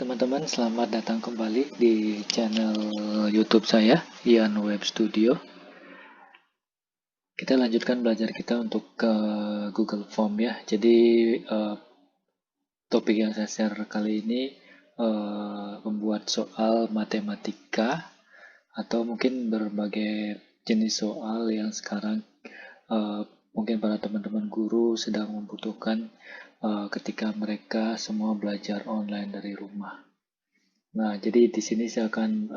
teman-teman, selamat datang kembali di channel YouTube saya, Ian Web Studio. Kita lanjutkan belajar kita untuk ke Google Form ya. Jadi topik yang saya share kali ini membuat soal matematika atau mungkin berbagai jenis soal yang sekarang mungkin para teman-teman guru sedang membutuhkan ketika mereka semua belajar online dari rumah. Nah, jadi di sini saya akan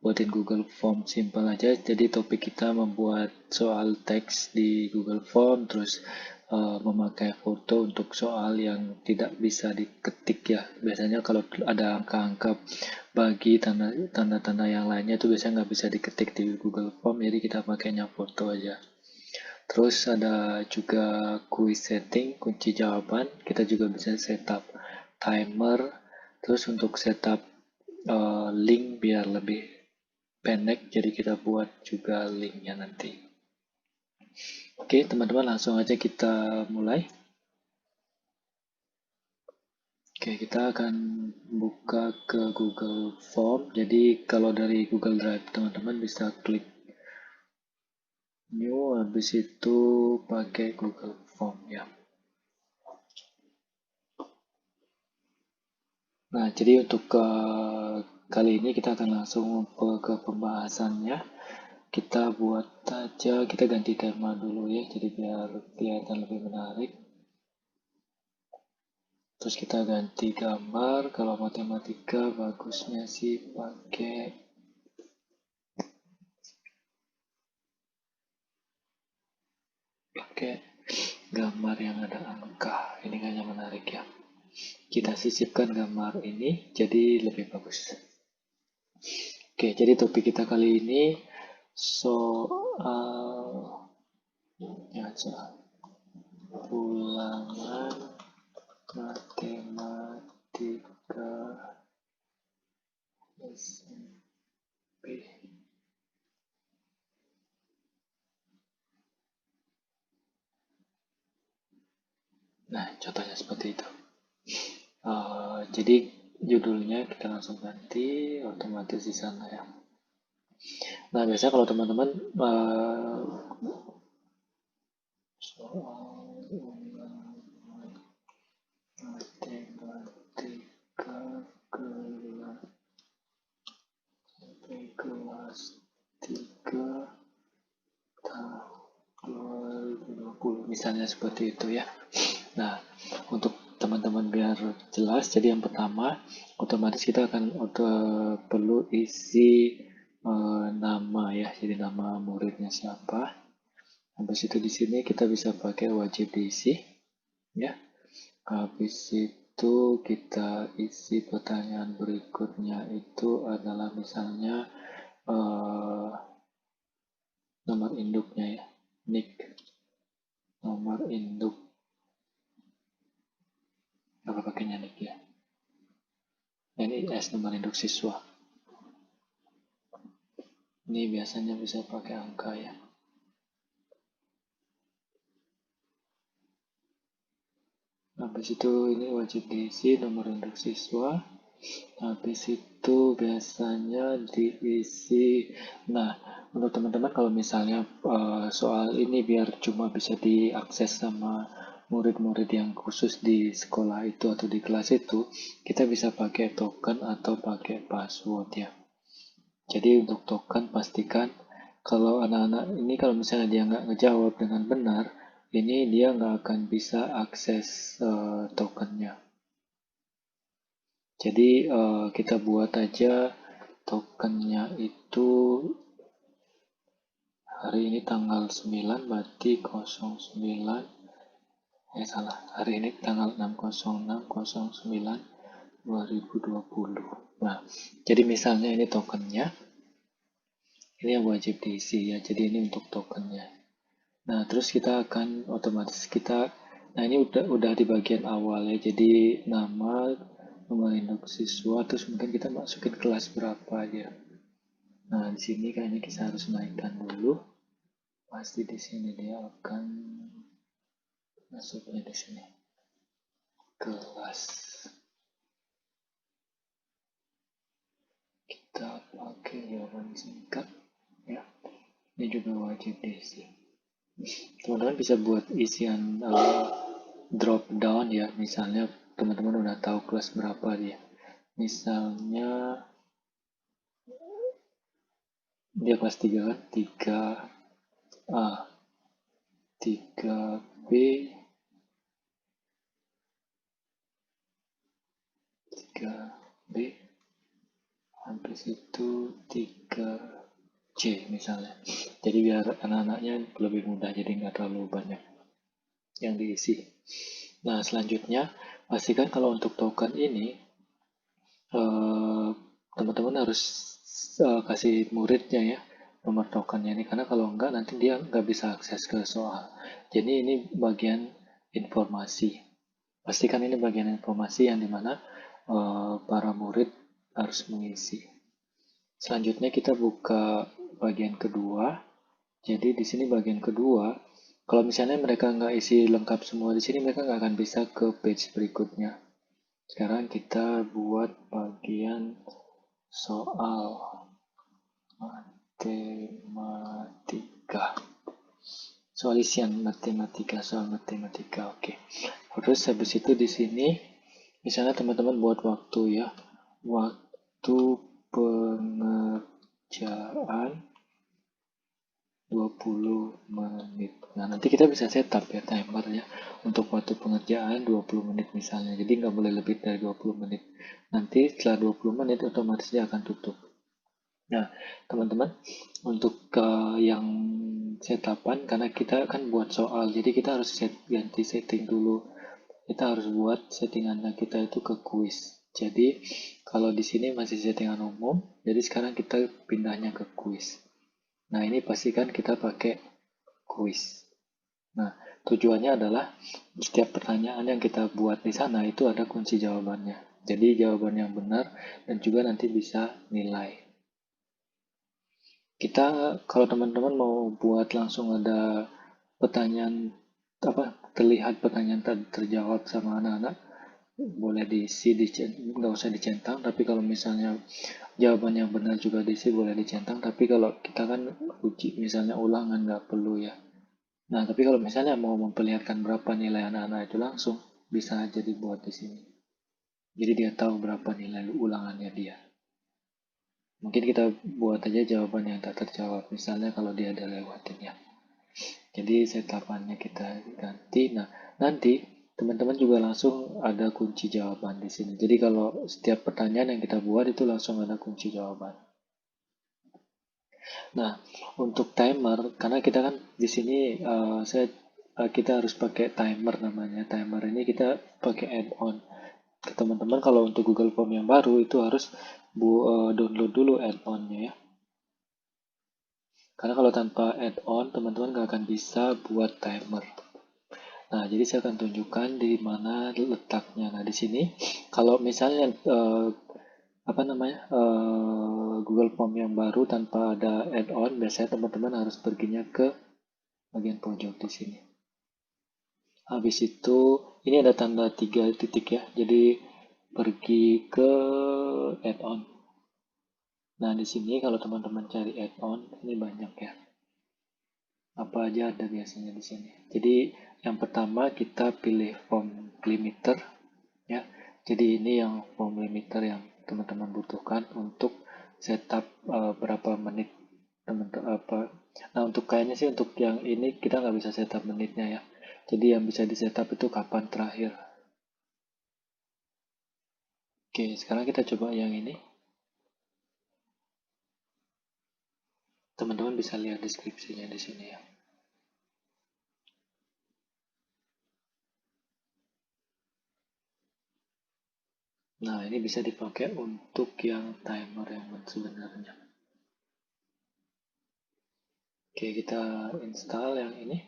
buatin Google Form simple aja. Jadi topik kita membuat soal teks di Google Form, terus memakai foto untuk soal yang tidak bisa diketik ya. Biasanya kalau ada angka-angka bagi tanda-tanda yang lainnya itu biasanya nggak bisa diketik di Google Form, jadi kita pakainya foto aja. Terus ada juga quiz setting, kunci jawaban. Kita juga bisa setup timer. Terus untuk setup link biar lebih pendek, jadi kita buat juga linknya nanti. Oke, teman-teman, langsung aja kita mulai. Oke, kita akan buka ke Google Form. Jadi kalau dari Google Drive, teman-teman bisa klik New, habis itu pakai Google Form ya. Nah, jadi untuk kali ini kita akan langsung ke pembahasannya. Kita buat aja, kita ganti tema dulu ya, jadi biar kelihatan lebih menarik. Terus kita ganti gambar. Kalau matematika bagusnya sih pakai gambar yang ada angka. Ini kayaknya menarik ya. Kita sisipkan gambar ini jadi lebih bagus. Oke, jadi topik kita kali ini soal ulangan matematika SMP. Nah, contohnya seperti itu. Jadi judulnya kita langsung ganti, otomatis di sana ya. Nah, biasanya kalau teman-teman soal ulangan matematika kelas 3 tahun 2020 misalnya seperti itu ya. Nah, untuk teman-teman biar jelas, jadi yang pertama otomatis kita akan perlu isi nama ya, jadi nama muridnya siapa. Habis itu di sini kita bisa pakai wajib diisi ya. Habis itu kita isi pertanyaan berikutnya itu adalah misalnya nomor induknya ya, NIK, nomor induk, apa pakainya NIK ya, NIS, nomor induk siswa. Ini biasanya bisa pakai angka ya. Habis itu ini wajib diisi nomor induk siswa. Habis itu biasanya diisi. Nah, untuk teman-teman kalau misalnya soal ini biar cuma bisa diakses sama murid-murid yang khusus di sekolah itu atau di kelas itu, kita bisa pakai token atau pakai password ya. Jadi untuk token pastikan kalau anak-anak ini kalau misalnya dia nggak ngejawab dengan benar, ini dia nggak akan bisa akses tokennya. Jadi kita buat aja tokennya itu hari ini tanggal 9 berarti 09 hari ini tanggal 6/06/09/2020. Nah, jadi misalnya ini tokennya, ini yang wajib diisi ya, jadi ini untuk tokennya. Nah, terus kita akan otomatis nah ini udah di bagian awal ya, jadi nama, nomor induk siswa, terus mungkin kita masukin kelas berapa aja. Nah, di sini kayaknya kita harus naikkan dulu. Pasti di sini dia akan masuknya di sini. Kelas. kita pakai jawaban singkat ya. Ini juga wajib diisi. Teman-teman bisa buat isian drop down ya, misalnya teman-teman udah tahu kelas berapa dia. Misalnya dia kelas 3 kan, 3A, 3B, 3B, habis itu 3C misalnya. Jadi biar anak-anaknya lebih mudah, jadi nggak terlalu banyak yang diisi. Nah, selanjutnya pastikan kalau untuk token ini teman-teman harus kasih muridnya ya nomor tokennya ini, karena kalau enggak nanti dia nggak bisa akses ke soal. Jadi ini bagian informasi. Pastikan ini bagian informasi yang dimana para murid harus mengisi. Selanjutnya kita buka bagian kedua. Jadi di sini bagian kedua, kalau misalnya mereka nggak isi lengkap semua di sini, mereka nggak akan bisa ke page berikutnya. Sekarang kita buat bagian soal matematika. Soal isian matematika, soal matematika. Oke. Terus habis itu di sini misalnya teman-teman buat waktu ya. Waktu pengerjaan 20 menit. Nah, nanti kita bisa setup ya timernya untuk waktu pengerjaan 20 menit misalnya. Jadi nggak boleh lebih dari 20 menit. Nanti setelah 20 menit otomatis dia akan tutup. Nah, teman-teman, untuk yang setapan, karena kita kan buat soal, jadi kita harus ganti setting dulu. Kita harus buat settingannya kita itu ke quiz. Jadi, kalau di sini masih settingan umum, jadi sekarang kita pindahnya ke quiz. Nah, ini pastikan kita pakai quiz. Nah, tujuannya adalah setiap pertanyaan yang kita buat di sana itu ada kunci jawabannya. Jadi, jawaban yang benar dan juga nanti bisa nilai. Kita kalau teman-teman mau buat langsung ada pertanyaan terlihat pertanyaan terjawab sama anak-anak, boleh diisi, nggak usah dicentang. Tapi kalau misalnya jawaban yang benar juga diisi, boleh dicentang. Tapi kalau kita kan uji misalnya ulangan, nggak perlu ya. Nah, tapi kalau misalnya mau memperlihatkan berapa nilai anak-anak itu langsung, bisa aja dibuat di sini. Jadi dia tahu berapa nilai ulangannya dia. Mungkin kita buat aja jawaban yang tak terjawab, misalnya kalau dia ada lewatin ya. Jadi setapannya kita ganti. Nah, nanti teman-teman juga langsung ada kunci jawaban di sini. Jadi kalau setiap pertanyaan yang kita buat itu langsung ada kunci jawaban. Nah, untuk timer, karena kita kan di sini kita harus pakai timer namanya. Timer ini kita pakai add-on. Teman-teman kalau untuk Google Form yang baru itu harus download dulu add-onnya ya. Karena kalau tanpa add-on, teman-teman nggak akan bisa buat timer. Nah, jadi saya akan tunjukkan di mana letaknya. Nah, di sini kalau misalnya Google Form yang baru tanpa ada add-on, biasanya teman-teman harus perginya ke bagian pojok di sini. Habis itu, ini ada tanda 3 titik ya. Jadi pergi ke add-on. Nah, di sini kalau teman-teman cari add-on, ini banyak ya. Apa aja ada biasanya di sini. Jadi yang pertama kita pilih form limiter ya. Jadi ini yang form limiter yang teman-teman butuhkan untuk setup berapa menit teman-teman. Nah, untuk kayaknya sih untuk yang ini kita nggak bisa setup menitnya ya. Jadi yang bisa di setup itu kapan terakhir. Oke, sekarang kita coba yang ini. Teman-teman bisa lihat deskripsinya di sini ya. Nah, ini bisa dipakai untuk yang timer yang sebenarnya. Oke, kita install yang ini.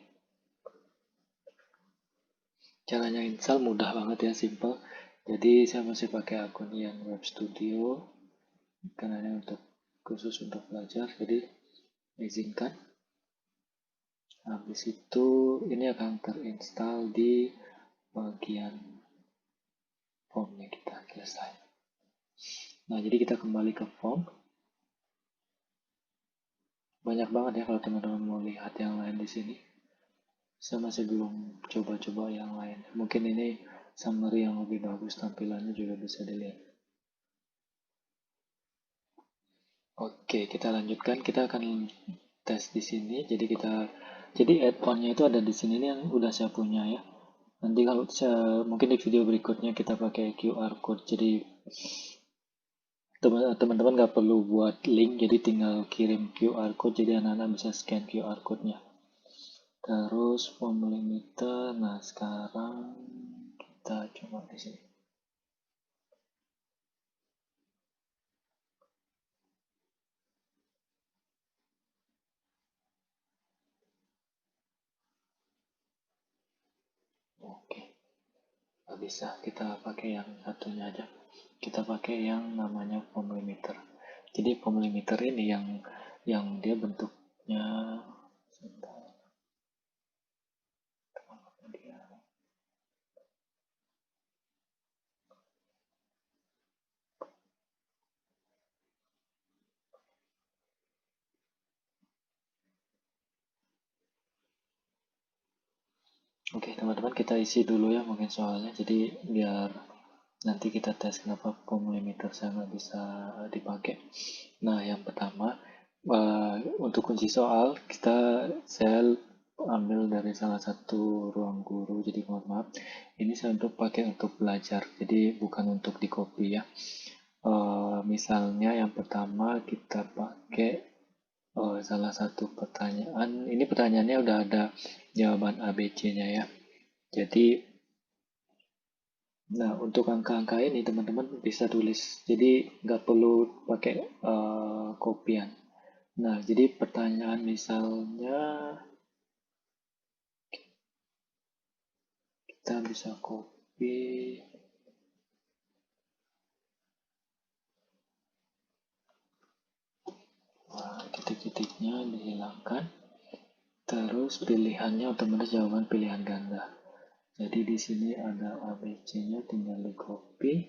Caranya install mudah banget ya, simple. Jadi saya masih pakai akun yang Web Studio karena ini untuk khusus untuk belajar. Jadi izinkan. Habis itu ini akan terinstall di bagian formnya kita selesai. Nah, jadi kita kembali ke form. banyak banget ya kalau teman-teman mau lihat yang lain di sini. Saya masih belum coba-coba yang lain. Mungkin ini summary yang lebih bagus, tampilannya juga bisa dilihat. Oke, kita lanjutkan. Kita akan tes di sini. Jadi add-onnya itu ada di sini, ini yang udah saya punya ya. Nanti kalau mungkin di video berikutnya kita pakai QR code. Jadi teman-teman nggak perlu buat link, jadi tinggal kirim QR code, jadi anak-anak bisa scan QR code-nya. Terus form limiter, nah sekarang kita coba di sini. Oke, nggak bisa, kita pakai yang satunya aja. Kita pakai yang namanya form limiter. Jadi form limiter ini yang dia bentuknya dia. Oke, teman-teman kita isi dulu ya mungkin soalnya, jadi biar nanti kita tes kenapa form limiter saya nggak bisa dipakai. Nah, yang pertama, untuk kunci soal saya ambil dari salah satu ruang guru, jadi mohon maaf, ini saya pakai untuk belajar, jadi bukan untuk di copy ya. Misalnya yang pertama kita pakai salah satu pertanyaan, ini pertanyaannya udah ada jawaban ABC-nya ya. Jadi, nah untuk angka-angka ini teman-teman bisa tulis, jadi nggak perlu pakai kopian. Nah, jadi pertanyaan misalnya kita bisa copy, titik-titiknya dihilangkan, terus pilihannya otomatis jawaban pilihan ganda. Jadi di sini ada ABC-nya, tinggal di copy,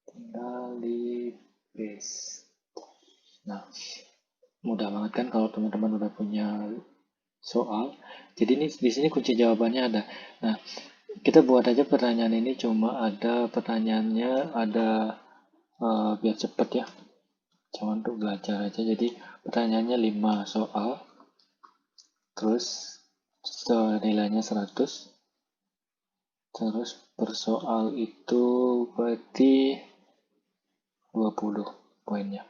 tinggal di paste. Nah, mudah banget kan kalau teman-teman udah punya soal. Jadi ini di sini kunci jawabannya ada. Nah, kita buat aja pertanyaan ini cuma ada pertanyaannya, ada biar cepet ya. Cuma untuk belajar aja. Jadi pertanyaannya 5 soal. Terus nilainya 100. Terus per soal itu berarti 20 poinnya.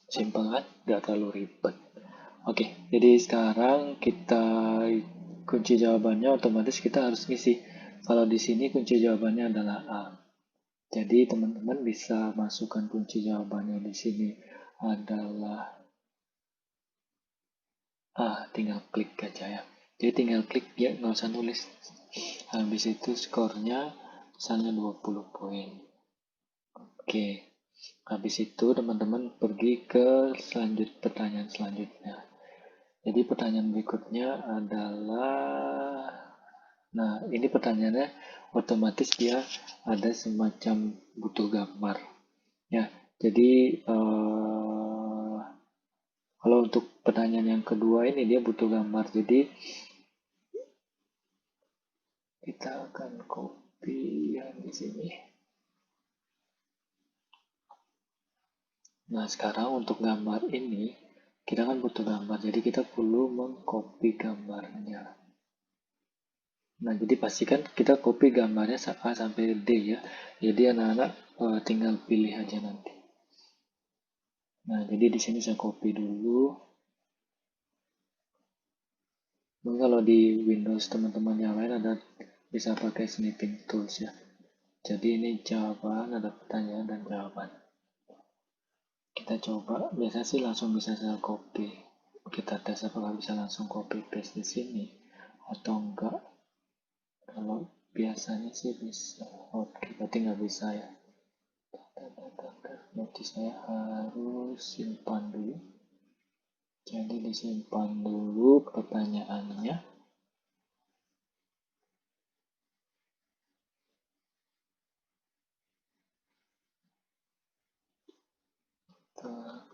Simpel kan? Gak terlalu ribet. Oke, jadi sekarang kita kunci jawabannya otomatis kita harus ngisi. Kalau di sini kunci jawabannya adalah A. Jadi teman-teman bisa masukkan kunci jawabannya di sini adalah A, tinggal klik aja ya. Jadi tinggal klik ya, nggak usah nulis. Habis itu skornya misalnya 20 poin. Oke, habis itu teman-teman pergi ke pertanyaan selanjutnya. Jadi pertanyaan berikutnya adalah, nah ini pertanyaannya otomatis dia ada semacam butuh gambar. Ya, jadi kalau untuk pertanyaan yang kedua ini dia butuh gambar. Jadi kita akan copy yang di sini. Nah, sekarang untuk gambar ini kita kan butuh gambar. Jadi kita perlu mengcopy gambarnya. Nah, jadi pastikan kita copy gambarnya A sampai D ya. Jadi anak-anak tinggal pilih aja nanti. Nah, jadi di sini saya copy dulu. Mungkin kalau di Windows teman-teman yang lain ada bisa pakai snipping tools ya. Jadi ini jawaban, ada pertanyaan dan jawaban. Kita coba, biasa sih langsung bisa saya copy. Kita tes apakah bisa langsung copy paste di sini atau enggak. Kalau biasanya sih bisa. Oke, berarti nggak bisa ya. Berarti saya harus simpan dulu. Jadi disimpan dulu pertanyaannya.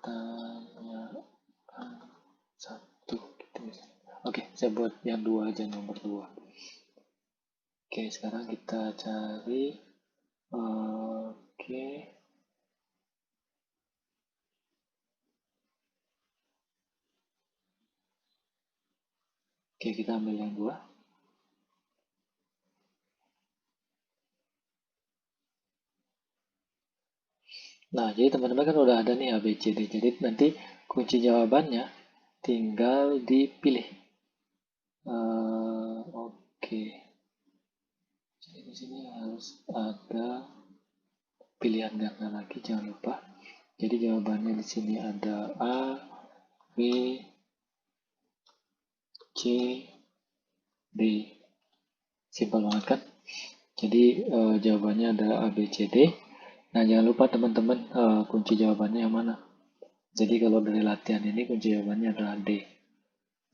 pertanyaan satu gitu misalnya. Oke, saya buat yang dua aja, nomor dua. Oke, sekarang kita cari. Oke. Oke, kita ambil yang dua. Nah, jadi teman-teman kan udah ada nih A, B, C, D. Jadi nanti kunci jawabannya tinggal dipilih. Oke. Jadi di sini harus ada pilihan ganda lagi, jangan lupa. Jadi jawabannya di sini ada A, B, C, D. Simpel banget kan? Jadi jawabannya ada A, B, C, D. Nah, jangan lupa teman-teman kunci jawabannya yang mana. Jadi kalau dari latihan ini kunci jawabannya adalah D.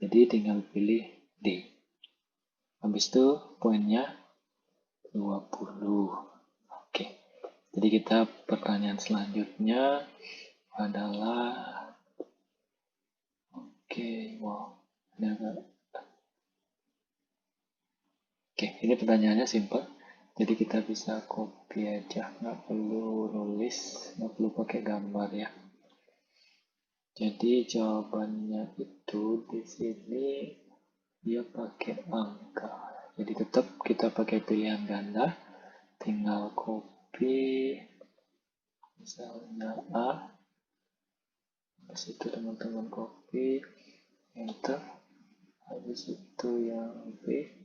Jadi tinggal pilih D. Habis itu poinnya 20. Oke. Jadi kita pertanyaan selanjutnya adalah ini pertanyaannya simple. Jadi kita bisa copy aja, nggak perlu nulis, nggak perlu pakai gambar ya. Jadi jawabannya itu di sini dia pakai angka. Jadi tetap kita pakai pilihan ganda, tinggal copy misalnya A, habis itu teman-teman copy, enter, habis itu yang B,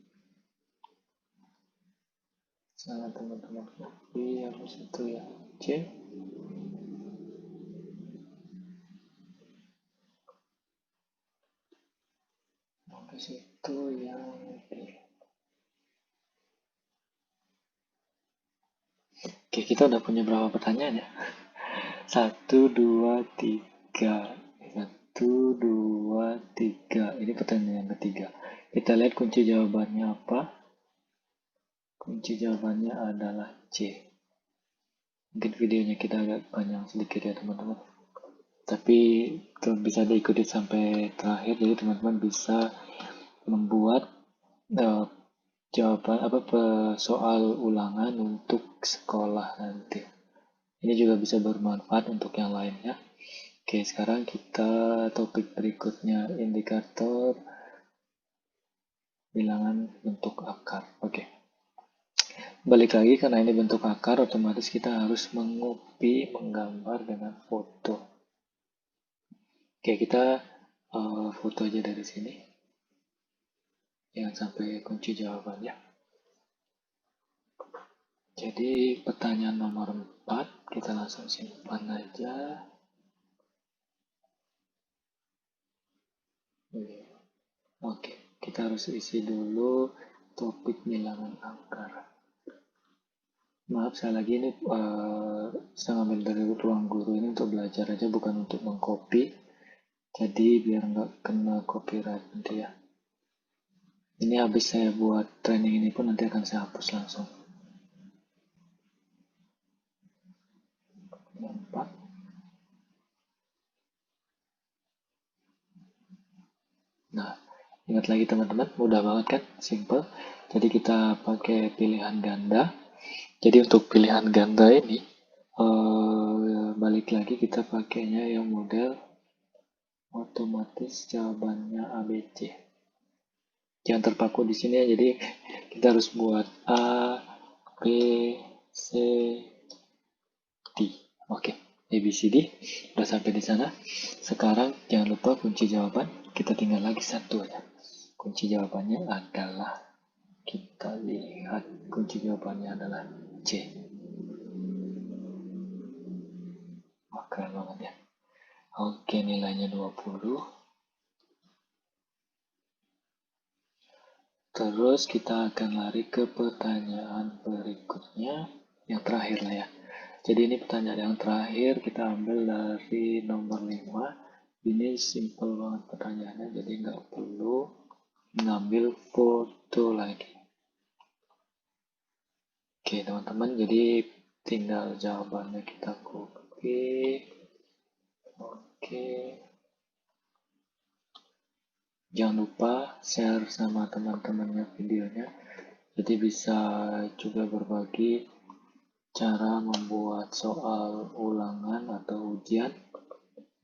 misalnya teman-teman copy, habis itu yang C, habis itu yang B. Oke, kita udah punya berapa pertanyaan ya? 1, 2, 3. 1, 2, 3. Ini pertanyaan yang ketiga. Kita lihat kunci jawabannya apa? Kunci jawabannya adalah C. Mungkin videonya kita agak panjang sedikit ya teman-teman. Tapi bisa diikuti sampai terakhir, jadi teman-teman bisa membuat jawaban soal ulangan untuk sekolah nanti. Ini juga bisa bermanfaat untuk yang lainnya. Oke, sekarang kita topik berikutnya, indikator bilangan bentuk akar. Oke. Balik lagi, karena ini bentuk akar, otomatis kita harus menggambar dengan foto. Oke, kita foto aja dari sini. Jangan sampai kunci jawabannya. Jadi pertanyaan nomor 4, kita langsung simpan aja. Oke, kita harus isi dulu topik bilangan akar. Maaf, saya lagi ini saya ngambil dari ruang guru ini untuk belajar aja, bukan untuk mengcopy. Jadi biar nggak kena copyright nanti ya. Ini habis saya buat training ini pun nanti akan saya hapus langsung. 4. Nah, ingat lagi teman-teman, mudah banget kan, simple. Jadi kita pakai pilihan ganda. Jadi untuk pilihan ganda ini, balik lagi kita pakainya yang model otomatis jawabannya ABC. Jangan terpaku di sini ya, jadi kita harus buat A, B, C, D. Oke, ABCD udah sampai di sana. Sekarang jangan lupa kunci jawaban, kita tinggal lagi satu aja. Kunci jawabannya adalah, kita lihat kunci jawabannya adalah C. Wah, keren banget ya. Oke, nilainya 20. Terus kita akan lari ke pertanyaan berikutnya, yang terakhir lah ya. Jadi ini pertanyaan yang terakhir, kita ambil dari nomor 5. Ini simple banget pertanyaannya, jadi nggak perlu ngambil foto lagi. Oke teman-teman, jadi tinggal jawabannya kita copy. Oke, jangan lupa share sama teman-temannya videonya. Jadi bisa juga berbagi cara membuat soal ulangan atau ujian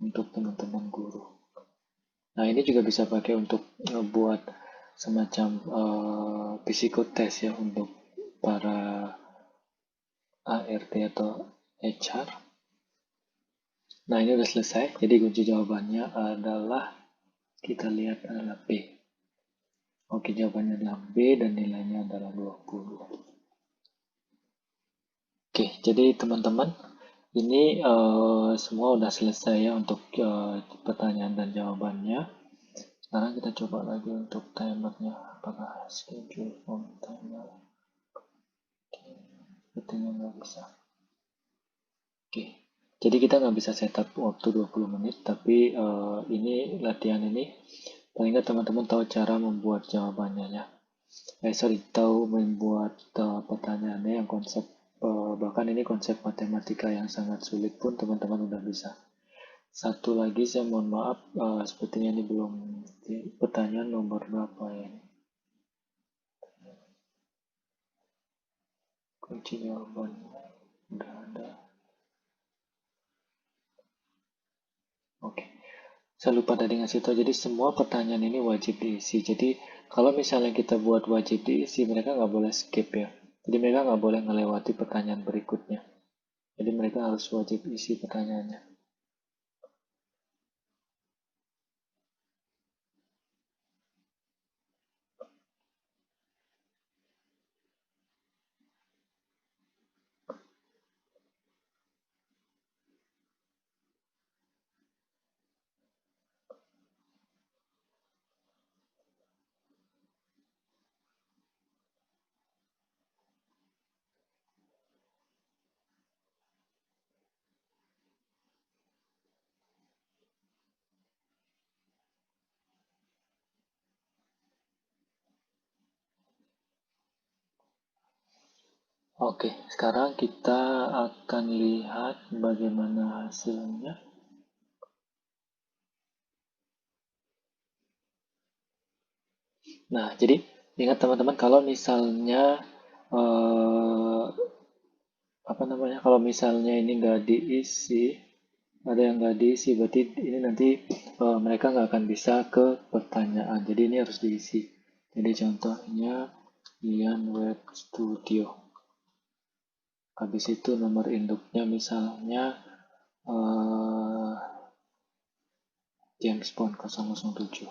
untuk teman-teman guru. Nah, ini juga bisa pakai untuk ngebuat semacam psikotest ya untuk para ART atau HR. Nah, ini udah selesai. Jadi kunci jawabannya adalah kita lihat adalah B. Oke, jawabannya adalah B dan nilainya adalah 20. Oke, jadi teman-teman, ini semua udah selesai ya untuk pertanyaan dan jawabannya. Sekarang kita coba lagi untuk timernya. Apakah schedule from timer? Sepertinya nggak bisa. Oke, jadi kita nggak bisa setup waktu 20 menit, tapi ini latihan ini paling nggak teman-teman tahu cara membuat jawabannya ya. Tahu membuat pertanyaannya yang konsep, bahkan ini konsep matematika yang sangat sulit pun teman-teman udah bisa. Satu lagi saya mohon maaf, sepertinya ini belum pertanyaan nomor berapa ya ini. Kunci jawabannya udah ada. Oke. Saya lupa tadi ngasih tahu, jadi semua pertanyaan ini wajib diisi. Jadi kalau misalnya kita buat wajib diisi, mereka nggak boleh skip ya. Jadi mereka nggak boleh melewati pertanyaan berikutnya. Jadi mereka harus wajib isi pertanyaannya. Oke, sekarang kita akan lihat bagaimana hasilnya. Nah, jadi ingat teman-teman kalau misalnya kalau misalnya ini nggak diisi, ada yang nggak diisi, berarti ini nanti mereka nggak akan bisa ke pertanyaan. Jadi ini harus diisi. Jadi contohnya Ian Web Studio. Habis itu nomor induknya misalnya James Bond 007.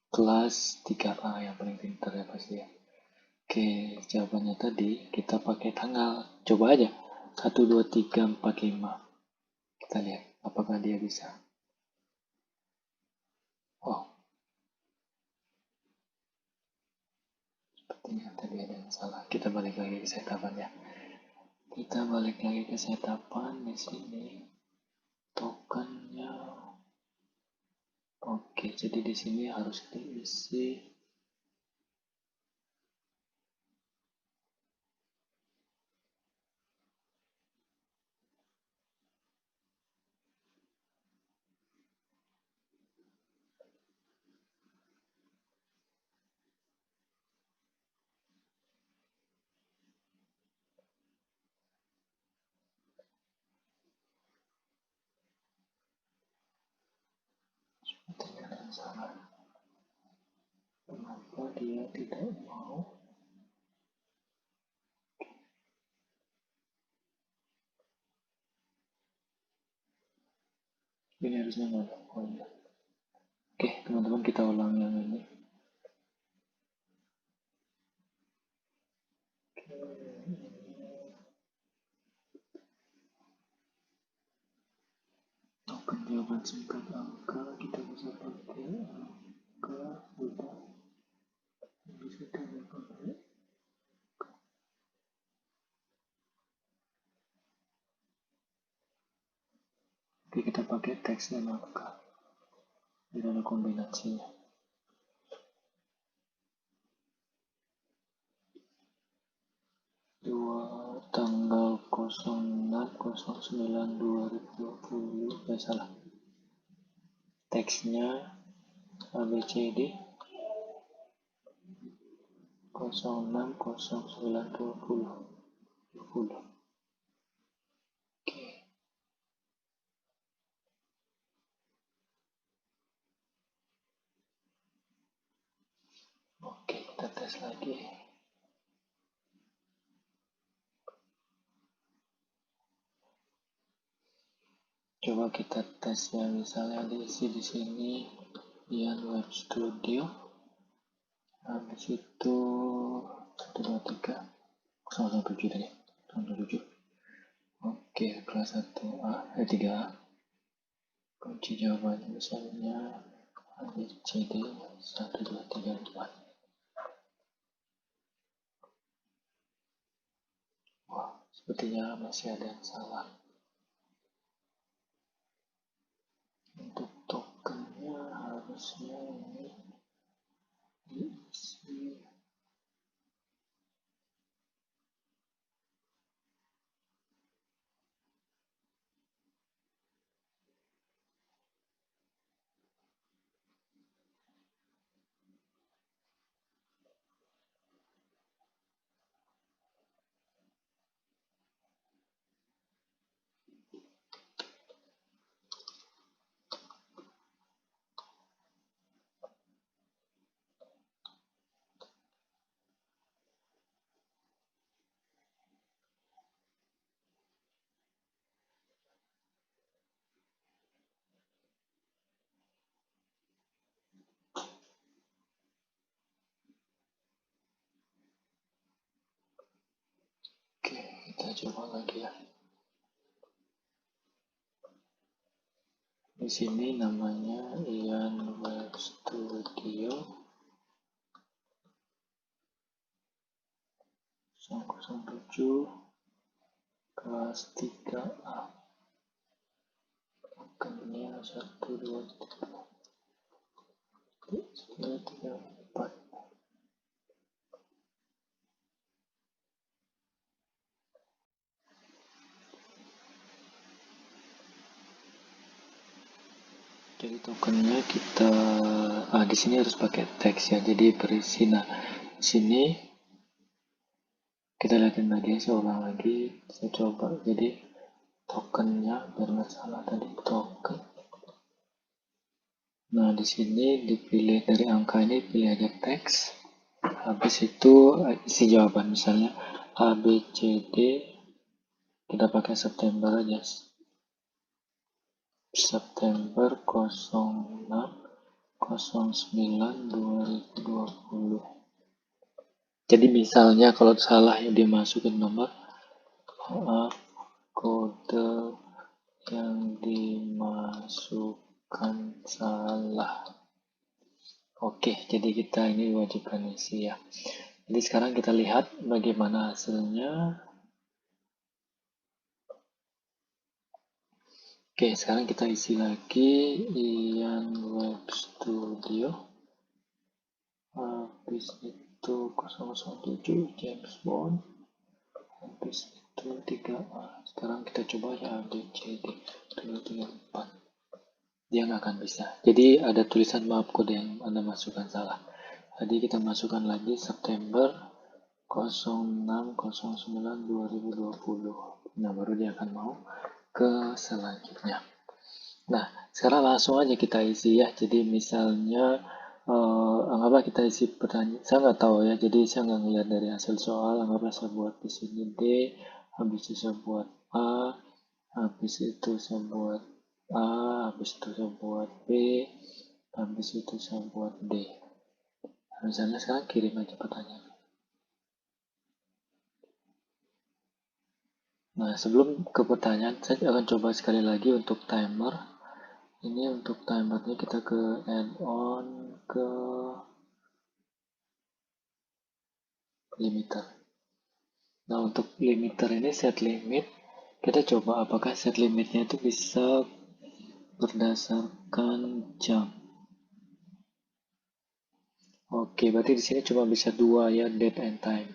Kelas 3A yang paling pintar ya pasti ya. Oke, jawabannya tadi kita pakai tanggal. Coba aja. 1, 2, 3, 4, 5. Kita lihat apakah dia bisa. Oh, sepertinya tadi ada yang salah. Kita balik lagi ke setapan ya. Kita balik lagi ke setapan di sini. Tokennya. Oke, jadi di sini harus diisi. Sepertinya ada yang salah. Kenapa dia tidak mau? Ini harusnya nggak ada poinnya. Oke, teman-teman kita ulang yang ini. Token jawaban singkat angka kita bisa pakai angka udah bisa kita pakai. Oke, kita pakai teks dan angka. Tidak ada kombinasinya. Tanggal 06/09/2020, salah, teksnya ABCD 06/09/2020. Oke, kita tes lagi. Coba kita tes ya, misalnya diisi di sini Ian Web Studio, habis itu 123 007 tadi, 007. Oke, kelas 1A, 3A. Kunci jawabannya misalnya ABCD 1, 2, 3, 4. Wah, sepertinya masih ada yang salah. Untuk tokennya harusnya ini diisi. Oke, kita coba lagi ya. Di sini namanya Ian Web Studio 007 kelas 3A. Tokennya 1, 2, 3, 4. Jadi tokennya kita di sini harus pakai teks ya. Jadi berisi. Nah, di sini kita lihatin lagi, saya ulang lagi, saya coba. Jadi tokennya biar nggak salah tadi, token. Nah, di sini dipilih dari angka ini, pilih aja teks. Habis itu isi jawaban, misalnya A, B, C, D. Kita pakai September aja. September 06/09/2020. Jadi misalnya kalau salah yang dimasukin nomor, kode yang dimasukkan salah. Oke, jadi kita ini wajibkan isi ya. Jadi sekarang kita lihat bagaimana hasilnya. Oke, sekarang kita isi lagi Ian Web Studio. Habis itu 007 James Bond. Habis itu 3A. Sekarang kita coba ya ABCD 2, 3, 4. Dia nggak akan bisa. Jadi ada tulisan maaf kode yang Anda masukkan salah. Jadi kita masukkan lagi September 06/09/2020. Nah, baru dia akan mau ke selanjutnya. Nah, sekarang langsung aja kita isi ya. Jadi misalnya anggaplah kita isi pertanyaan. Saya nggak tahu ya, jadi saya nggak ngeliat dari hasil soal. Anggaplah saya buat di sini D, habis itu saya buat A, habis itu saya buat A, habis itu saya buat B, habis itu saya buat D. Nah, misalnya sekarang kirim aja pertanyaan. Nah, sebelum ke pertanyaan, saya akan coba sekali lagi untuk timer. Ini untuk timernya kita ke add-on, ke limiter. Nah, untuk limiter ini set limit, kita coba apakah set limitnya itu bisa berdasarkan jam. Oke, berarti di sini cuma bisa 2 ya, date and time.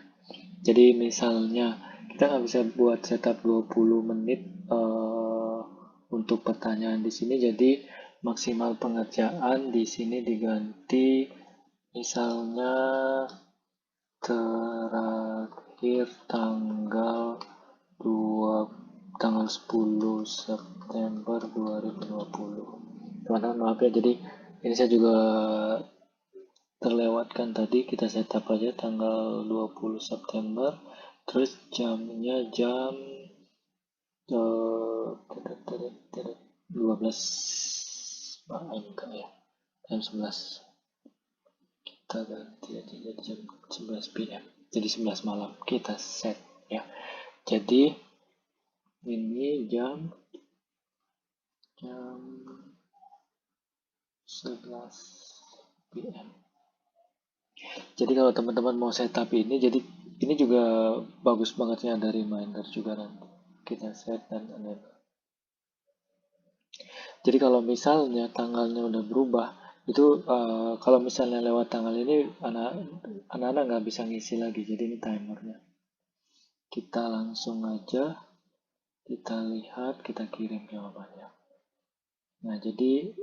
Jadi misalnya kita nggak bisa buat setup 20 menit untuk pertanyaan di sini. Jadi maksimal pengerjaan di sini diganti misalnya terakhir tanggal 10 September 2020. Teman-teman maaf ya, jadi ini saya juga terlewatkan tadi. Kita setup aja tanggal 20 September, terus jamnya jam 12 enggak ya, jam 11. Kita ganti aja jadi jam 11 PM, jadi 11 malam kita set ya. Jadi ini jam 11 PM. Jadi kalau teman-teman mau setup ini, jadi ini juga bagus banget ya, ada reminder juga nanti. Kita set dan enable. Jadi kalau misalnya tanggalnya udah berubah, itu kalau misalnya lewat tanggal ini anak-anak nggak bisa ngisi lagi. Jadi ini timernya. Kita langsung aja kita lihat, kita kirim jawabannya. Nah, jadi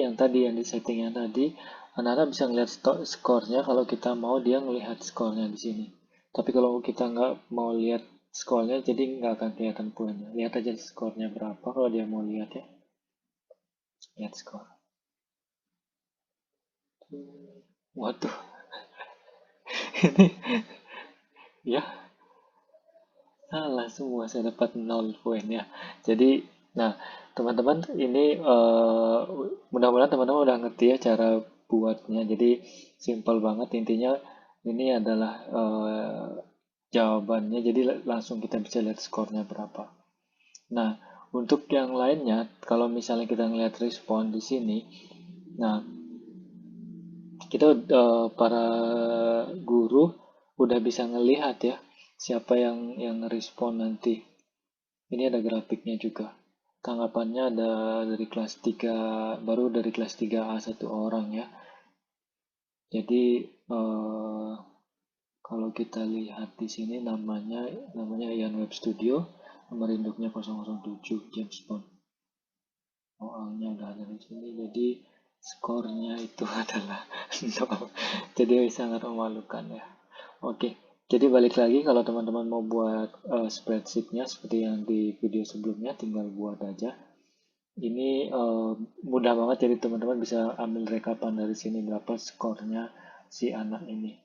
yang tadi yang di settingnya tadi, anak-anak bisa ngelihat skornya kalau kita mau dia melihat skornya di sini. Tapi kalau kita nggak mau lihat skornya, jadi nggak akan kelihatan poinnya. Lihat aja skornya berapa kalau dia mau lihat ya. Lihat skor. Waduh, ini ya salah semua, saya dapat 0 poin ya. Jadi, nah teman-teman ini mudah-mudahan teman-teman udah ngerti ya cara buatnya. Jadi simple banget, intinya ini adalah jawabannya. Jadi langsung kita bisa lihat skornya berapa. Nah, untuk yang lainnya, kalau misalnya kita ngelihat respon di sini, nah kita para guru udah bisa ngelihat ya siapa yang respon nanti. Ini ada grafiknya juga. Tanggapannya ada dari kelas 3, baru dari kelas 3A satu orang ya. Jadi kalau kita lihat di sini namanya Ian Web Studio, nomor induknya 007 James Bond. Soalnya udah ada di sini, jadi skornya itu adalah 0. Jadi sangat memalukan ya. Oke, jadi balik lagi, kalau teman-teman mau buat spreadsheet-nya seperti yang di video sebelumnya, tinggal buat aja. Ini mudah banget, jadi teman-teman bisa ambil rekapan dari sini berapa skornya si anak ini.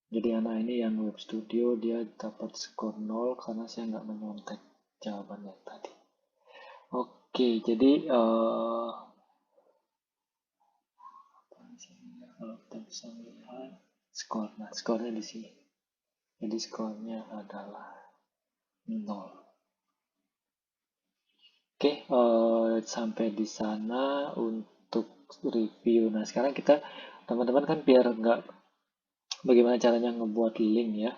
Jadi anak ini yang Web Studio, dia dapat skor 0 karena saya nggak menyontek jawabannya tadi. Oke, jadi kalau kita bisa melihat skor, nah skornya di sini. Jadi skornya adalah 0. Oke, sampai di sana untuk review. Nah, sekarang kita, teman-teman kan biar nggak, bagaimana caranya ngebuat link ya.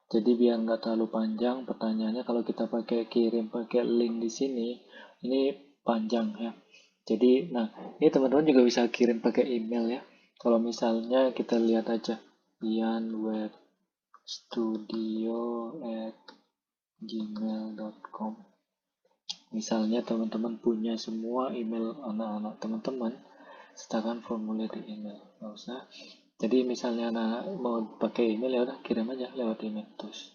Jadi biar nggak terlalu panjang pertanyaannya, kalau kita kirim pakai link di sini, ini panjang ya. Jadi, nah ini teman-teman juga bisa kirim pakai email ya. Kalau misalnya kita lihat aja, ianwebstudio@gmail.com. Misalnya teman-teman punya semua email anak-anak teman-teman, sertakan formulir di email, nggak usah. Jadi misalnya anak mau pakai email, ya udah kirim aja lewat email terus.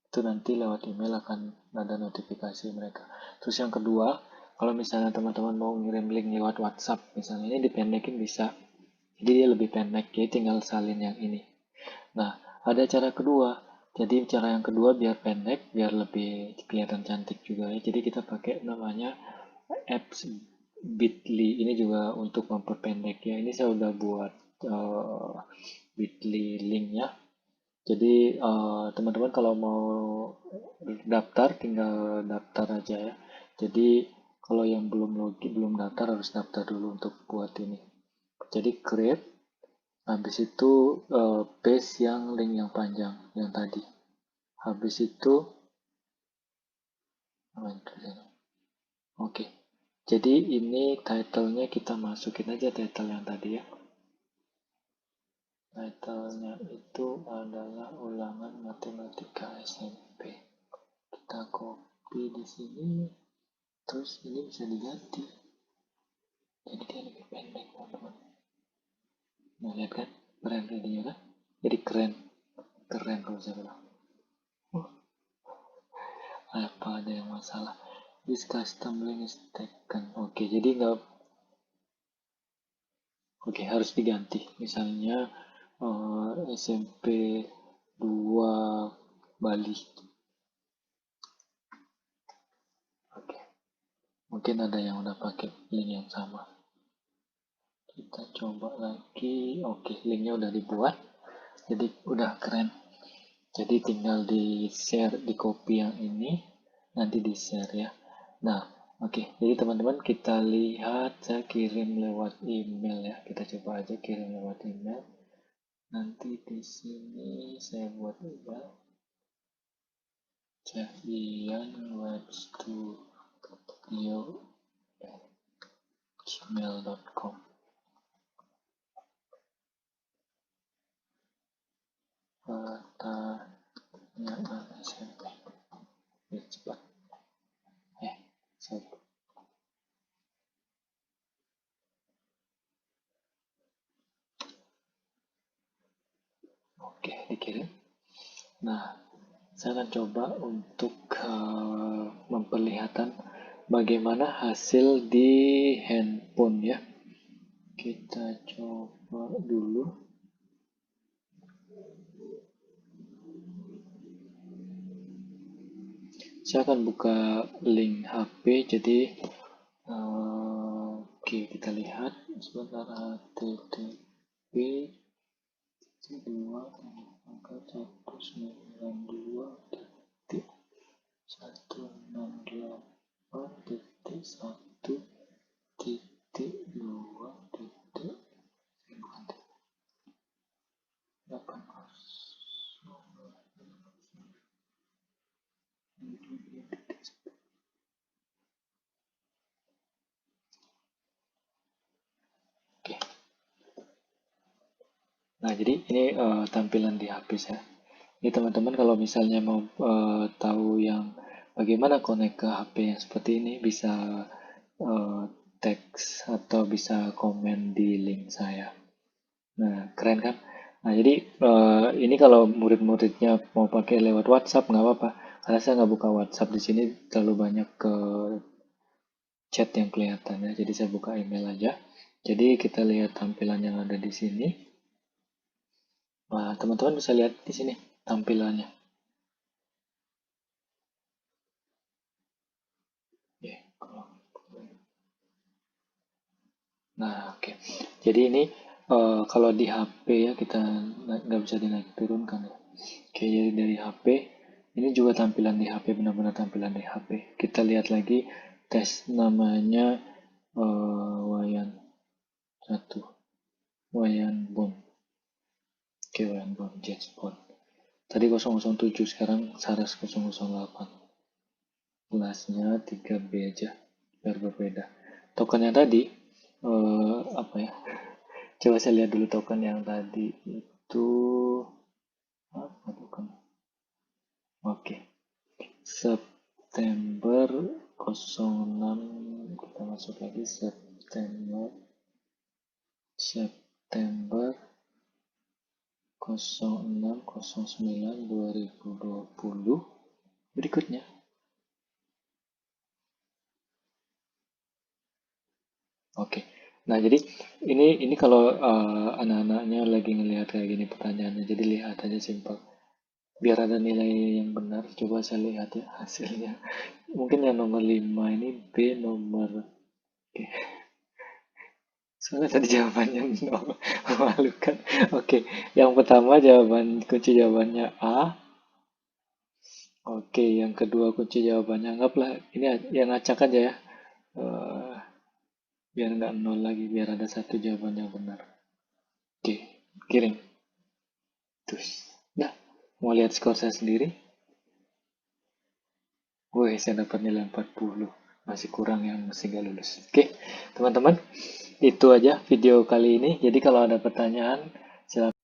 Itu nanti lewat email akan ada notifikasi mereka. Terus yang kedua, kalau misalnya teman-teman mau ngirim link lewat WhatsApp, misalnya ini dipendekin bisa. Jadi dia lebih pendek, jadi tinggal salin yang ini. Nah, ada cara kedua. Jadi cara yang kedua biar pendek, biar lebih kelihatan cantik juga ya. Jadi kita pakai namanya apps Bitly. Ini juga untuk memperpendek ya. Ini saya udah buat Bitly link ya. Jadi teman-teman kalau mau daftar, tinggal daftar aja ya. Jadi kalau yang belum daftar, harus daftar dulu untuk buat ini. Jadi create, habis itu paste yang link yang panjang yang tadi. Habis itu oke. Jadi ini title-nya kita masukin aja title yang tadi ya. Title-nya itu adalah ulangan matematika SMP. kita copy di sini, terus ini bisa diganti. Jadi dia lebih pendek, teman-teman. Nah, lihat kan? Keren jadinya kan? Jadi keren kalau saya bilang. Apa ada yang masalah? This custom link is taken. Oke, jadi nggak. Oke, harus diganti. Misalnya SMP 2 Bali. Oke, mungkin ada yang udah pakai link yang sama. Kita coba lagi. Oke, linknya udah dibuat. Jadi udah keren. Jadi tinggal di share, di copy yang ini, nanti di share ya. Nah, oke. Jadi teman-teman kita lihat, saya kirim lewat email ya. Kita coba aja kirim lewat email. Nanti di sini saya buat email. Javian@gmail.com. Pertanyaan SMP. Cepat. Sorry. Oke, dikirim. Nah, saya akan coba untuk memperlihatkan bagaimana hasil di handphone ya. Kita coba dulu. Saya akan buka link HP, jadi oke, kita lihat sebentar. HTTP 2.168.1.1.8. Oke. Nah, jadi ini tampilan di HP saya. Ini teman-teman kalau misalnya mau tahu yang bagaimana connect ke HP yang seperti ini, bisa teks atau bisa komen di link saya. Nah, keren kan? Nah, jadi ini kalau murid-muridnya mau pakai lewat WhatsApp nggak apa-apa. Karena saya nggak buka WhatsApp di sini, terlalu banyak ke chat yang kelihatan ya. Jadi saya buka email aja. Jadi kita lihat tampilan yang ada di sini. Nah, teman-teman bisa lihat di sini tampilannya. Nah, oke. Jadi ini kalau di HP ya kita nggak bisa dinaik turunkan ya. Oke, jadi dari HP ini juga tampilan di HP, benar-benar tampilan di HP. Kita lihat lagi tes namanya Wayan 1, Wayan Bond. Oke, Wayan Bond, Jet Bond. Tadi 007, sekarang Saras 008. Kelasnya 3B aja, biar berbeda. Tokennya tadi apa ya? Coba saya lihat dulu token yang tadi itu apa token? Oke. September 06, kita masuk lagi September 06/09/2020 berikutnya. Oke. Nah, jadi ini kalau anak-anaknya lagi ngelihat kayak gini pertanyaannya, jadi lihat aja simpel. Biar ada nilai yang benar, coba saya lihat ya hasilnya. Mungkin yang nomor 5 ini B nomor. Oke. Soalnya tadi jawabannya nol. Memalukan. Oke. Yang pertama kunci jawabannya A. Oke, yang kedua kunci jawabannya, anggaplah ini yang acak aja ya. Biar nggak nol lagi, biar ada satu jawaban yang benar. Oke, kirim. Terus, nah, mau lihat skor saya sendiri? Wih, saya dapat nilai 40. Masih kurang yang masih nggak lulus. Oke, teman-teman, itu aja video kali ini. Jadi kalau ada pertanyaan, silakan.